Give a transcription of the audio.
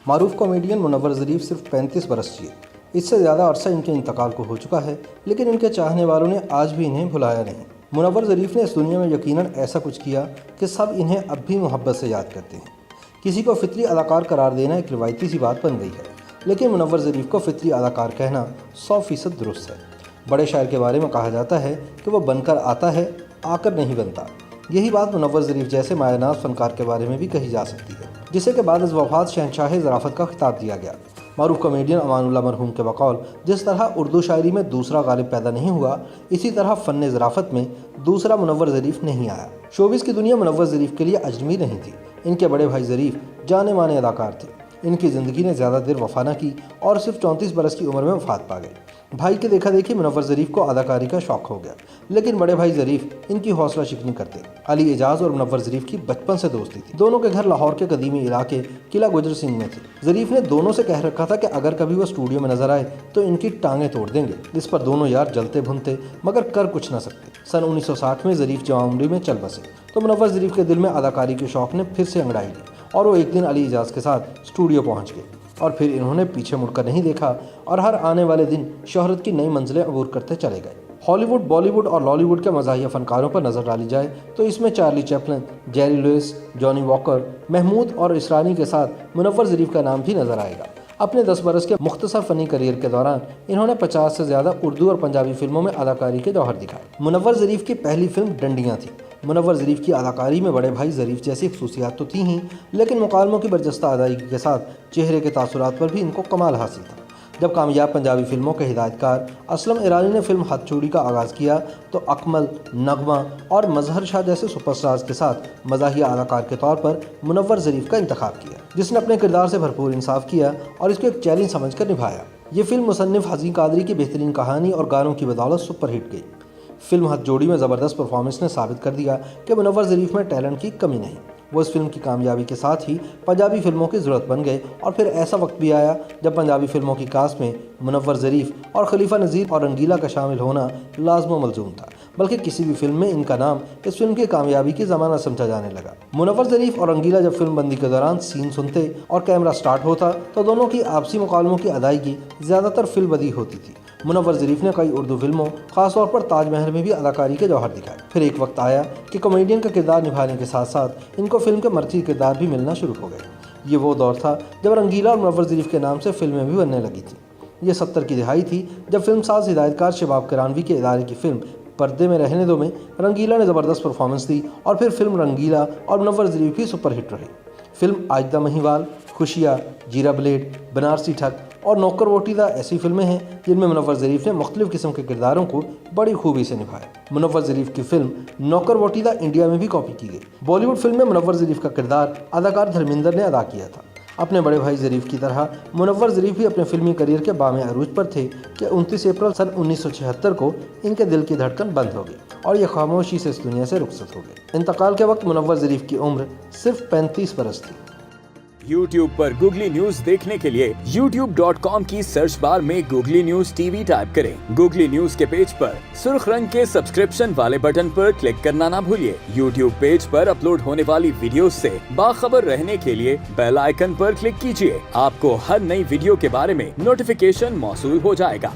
मारूफ comedian Munawwar ज़रीफ सिर्फ 35 बरस जिए। इससे ज़्यादा अरसा इनके इंतकाल को हो चुका है, लेकिन इनके चाहने वालों ने आज भी इन्हें भुलाया नहीं। मुनव्वर ज़रीफ ने इस दुनिया में यकीनन ऐसा कुछ किया कि सब इन्हें अब भी मोहब्बत से याद करते हैं। किसी को फितरी अदाकार करार देना एक रिवायती सी बात बन गई है, लेकिन मुनव्वर ज़रीफ को फितरी अदाकार कहना 100% दुरुस्त है। बड़े शायर के बारे में कहा जाता है कि वह बनकर आता है, आकर नहीं बनता। यही बात मुनव्वर ज़रीफ जैसे मायनाज़ फ़नकार के बारे में भी कही जा सकती है, जिसे के बाद वफ़ात शहंशाह ज़राफ़त का खिताब दिया गया। मारूफ कॉमेडियन अमानुल्लाह मरहूम के बकौल जिस तरह उर्दू शायरी में दूसरा गालिब पैदा नहीं हुआ, इसी तरह फ़न ज़राफ़त में दूसरा मुनव्वर ज़रीफ नहीं आया। शोबिस की दुनिया मुनव्वर ज़रीफ के लिए अजनबी नहीं थी। इनके बड़े भाई ज़रीफ जाने माने अदाकार थे। इनकी ज़िंदगी ने ज़्यादा देर वफा न की और सिर्फ 34 बरस की उम्र में वफात पा गए। भाई के देखा देखी मुनव्वर ज़रीफ को अदाकारी का शौक़ हो गया, लेकिन बड़े भाई ज़रीफ इनकी हौसला शिकनी करते। अली एजाज और मुनव्वर ज़रीफ की बचपन से दोस्ती थी। दोनों के घर लाहौर के कदीमी इलाके किला गुजर सिंह में थे। ज़रीफ ने दोनों से कह रखा था कि अगर कभी वो स्टूडियो में नजर आए तो इनकी टांगें तोड़ देंगे। इस पर दोनों यार जलते भुनते मगर कर कुछ न सकते। सन 1960 में ज़रीफ जवां उम्री में चल बसे तो मुनव्वर ज़रीफ के दिल में अदाकारी के शौक़ ने फिर से अंगड़ाई ली और वो एक दिन अली एजाज के साथ स्टूडियो पहुँच गए और फिर इन्होंने पीछे मुड़कर नहीं देखा और हर आने वाले दिन शोहरत की नई मंजिलें अबूर करते चले गए। हॉलीवुड, बॉलीवुड और लॉलीवुड के मज़ाहिया फ़नकारों पर नज़र डाली जाए तो इसमें Charlie Chaplin, Jerry Lewis, Johnny Walker, Mehmood और इसरानी के साथ मुनव्वर ज़रीफ का नाम भी नज़र आएगा। अपने 10 बरस के मुख्तसर फ़नी करियर के दौरान इन्होंने 50 से ज़्यादा उर्दू और पंजाबी फिल्मों में अदाकारी के जौहर दिखाए। मुनव्वर ज़रीफ की पहली फिल्म डंडियाँ थी। मुनव्वर ज़रीफ की अदाकारी में बड़े भाई ज़रीफ जैसी खसूसियात तो थी ही, लेकिन मुकालमों की बरजस्ता अदायगी के साथ चेहरे के तासुरात पर भी इनको कमाल हासिल था। जब कामयाब पंजाबी फिल्मों के हिदायतकार असलम ईरानी ने फिल्म हथचूड़ी का आगाज़ किया तो अकमल, नगमा और मजहर शाह जैसे सुपरस्टार्स के साथ मज़ाहिया अदाकार के तौर पर मुनव्वर ज़रीफ का इंतखाब किया, जिसने अपने किरदार से भरपूर इंसाफ किया और इसको एक चैलेंज समझकर निभाया। ये फिल्म मुसन्निफ हसीन कादरी की बेहतरीन कहानी और गानों की बदौलत सुपरहिट गई। फिल्म हथजोड़ी में ज़बरदस्त परफॉर्मेंस ने साबित कर दिया कि मुनव्वर ज़रीफ में टैलेंट की कमी नहीं। वो इस फिल्म की कामयाबी के साथ ही पंजाबी फिल्मों की ज़रूरत बन गए और फिर ऐसा वक्त भी आया जब पंजाबी फिल्मों की कास्ट में मुनव्वर ज़रीफ और खलीफा नज़ीर और रंगीला का शामिल होना लाज़िम मलज़ूम था, बल्कि किसी भी फिल्म में इनका नाम इस फिल्म की कामयाबी की ज़माना समझा जाने लगा। मुनव्वर ज़रीफ और रंगीला जब फिल्म बंदी के दौरान सीन सुनते और कैमरा स्टार्ट होता तो दोनों की आपसी मुकालमों की अदायगी ज़्यादातर फिल्म बदी होती थी। मुनव्वर ज़रीफ ने कई उर्दू फिल्मों, खासतौर पर ताजमहल में भी अदाकारी के जौहर दिखाए। फिर एक वक्त आया कि कॉमेडियन का किरदार निभाने के साथ साथ इनको फिल्म के मर्ची किरदार भी मिलना शुरू हो गए। ये वो दौर था जब रंगीला और मुनव्वर ज़रीफ के नाम से फिल्में भी बनने लगी थी। ये 70 की दिहाई थी जब फिल्म साज हिदायतकार शबाब करानवी के इदारे की फिल्म पर्दे में रहने दो में रंगीला ने ज़बरदस्त परफॉर्मेंस दी और फिर फिल्म रंगीला और मुनव्वर ज़रीफ भी सुपरहिट रही। फिल्म आजदा महिवाल, खुशियाँ, जीरा ब्लेड, बनारसी ठग और नौकर वोटीदा ऐसी फिल्में हैं जिनमें मुनव्वर ज़रीफ ने मुख्तलिफ किस्म के किरदारों को बड़ी खूबी से निभाया। मुनव्वर ज़रीफ की फिल्म नौकर वोटीदा इंडिया में भी कॉपी की गई। बॉलीवुड फिल्म में मुनव्वर ज़रीफ का किरदार अदाकार धर्मेंद्र ने अदा किया था। अपने बड़े भाई ज़रीफ की तरह मुनव्वर ज़रीफ भी अपने फिल्मी करियर के बामे अरूज पर थे कि 29 अप्रैल सन 1976 को इनके दिल की धड़कन बंद हो गई और ये खामोशी से इस दुनिया से रुखसत हो गए। इंतकाल के वक्त मुनव्वर ज़रीफ की उम्र सिर्फ 35 बरस थी। YouTube पर गूगली न्यूज देखने के लिए youtube.com की सर्च बार में गूगली न्यूज टीवी टाइप करें। गूगली न्यूज के पेज पर सुर्ख रंग के सब्सक्रिप्शन वाले बटन पर क्लिक करना ना भूलिए। YouTube पेज पर अपलोड होने वाली वीडियोस से बाखबर रहने के लिए बेल आइकन पर क्लिक कीजिए। आपको हर नई वीडियो के बारे में नोटिफिकेशन मौसूल हो जाएगा।